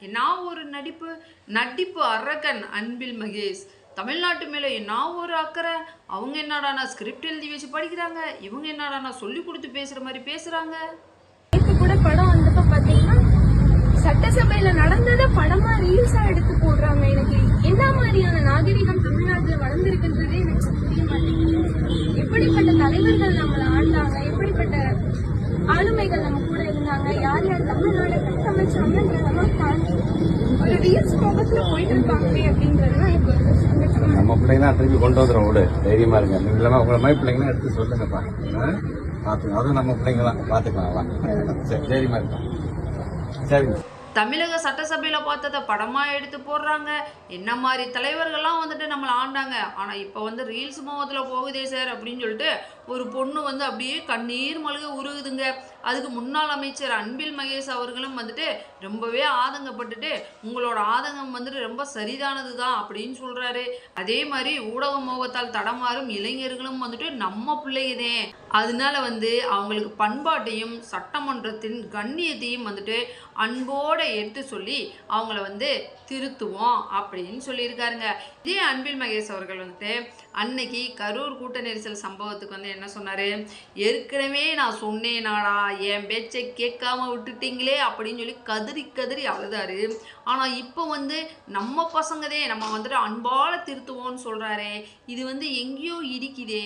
நான் ஒரு நடிப்பு அரக்கன் அன்பில் மகேஷ். தமிழ்நாட்டு மேல நான் ஒரு அக்கறை. அவங்க என்னடான்னா ஸ்கிரிப்ட் எழுதி வச்சு படிக்கிறாங்க. இவங்க என்னடான்னா சொல்லிக் குடுத்து பேசுற மாரி பேசுறாங்க. இப்ப கூட படம் வந்தப்ப பாத்தீங்கன்னா சட்டசபையில நடந்தத படமா ரீல்ஸா எடுத்து போடுறாங்க. எனக்கு என்ன மாதிரியான நாகரிகம் தமிழ்நாட்டுல வளர்ந்துருக்குன்றதே எனக்கு புரிய மாட்டேங்குது. எப்படிப்பட்ட தலைவர்கள் நம்மளை ஆண்டாங்க, எப்படிப்பட்ட ஆளுமைகள் நம்ம கூட இருந்தாங்க, யார் யார் தமிழ்நாட கட்டமைச்சாங்கன்றதெல்லாம் தாண்டி ஒரு ரீல்ஸ் முகத்துல போயிட்டு இருக்காங்களே அப்படின்றதுதான் எனக்கு ஒரு சங்கடம். நம்ம பிள்ளைங்க திருப்பி கொண்டு வந்துடும் விடு, தைரியமா இருங்க. இல்லைன்னா உங்களை மாதிரி பிள்ளைங்களாம் எடுத்து சொல்லுங்கப்பா, பார்த்துக்கலாம். அதுவும் நம்ம பிள்ளைங்க தான், பார்த்துக்கலாம். சரி, தைரியமா இருக்கலாம். சரிங்க. தமிழக சட்டசபையில பார்த்ததை படமா எடுத்து போடுறாங்க. என்ன மாதிரி தலைவர்கள்லாம் வந்துட்டு நம்மளை ஆண்டாங்க. ஆனா இப்ப வந்து ரீல்ஸ் முகத்துல போகுதே சார் அப்படின்னு சொல்லிட்டு ஒரு பொண்ணு வந்து அப்படியே கண்ணீர் மல்க உருகுதுங்க. அதுக்கு முன்னாள் அமைச்சர் அன்பில் மகேஷ் அவர்களும் வந்துட்டு ரொம்பவே ஆதங்கப்பட்டுட்டு உங்களோட ஆதங்கம் வந்துட்டு ரொம்ப சரிதானது தான் அப்படின்னு சொல்றாரு. அதே மாதிரி ஊடக மோகத்தால் தடமாறும் இளைஞர்களும் வந்துட்டு நம்ம பிள்ளைங்கதே, அதனால வந்து அவங்களுக்கு பண்பாட்டையும் சட்டமன்றத்தின் கண்ணியத்தையும் வந்துட்டு அன்போட எடுத்து சொல்லி அவங்கள வந்து திருத்துவோம் அப்படின்னு சொல்லியிருக்காருங்க. இதே அன்பில் மகேஷ் அவர்கள் வந்துட்டு அன்னைக்கு கரூர் கூட்ட நெரிசல் சம்பவத்துக்கு வந்து என்ன சொன்னாரு, ஏற்கனவே நான் சொன்னேனாடா, என் பேச்சை கேட்காம விட்டுட்டீங்களே அப்படின்னு சொல்லி கதறி கதறி அழுதாரு. ஆனா இப்போ வந்து நம்ம பசங்கதே நம்ம வந்துட்டு அன்பால திருத்துவோம்னு சொல்றாரே, இது வந்து எங்கேயோ இடிக்குதே.